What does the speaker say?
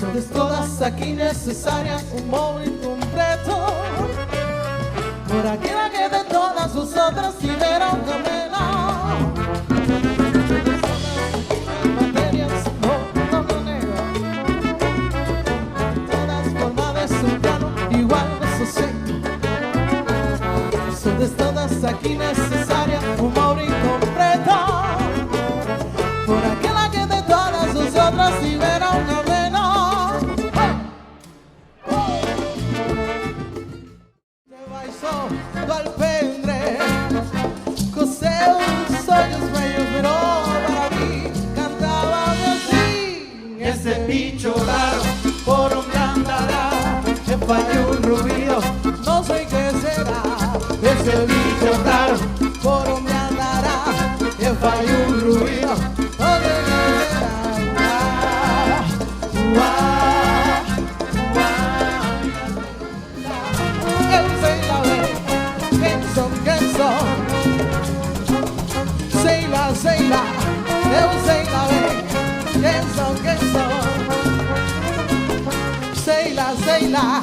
Son de todas aquí necesarias un móvil completo. Por aquella que de todas vosotras libera un camino. Materias no negro. Todas formadas un plano igual de sosiego. Son de todas aquí necesarias un móvil completo. Por aquella que de todas vosotras libera un camino. Do alpendre con seus olhos meio virou para mim. Cantava assim: ese bicho raro por onde andará, que falla un ruido, no sé qué será. Ese bicho raro por onde andará, que falla un ruido, no sé qué será. Sei lá, eu sei lá bem quem são. Sei lá,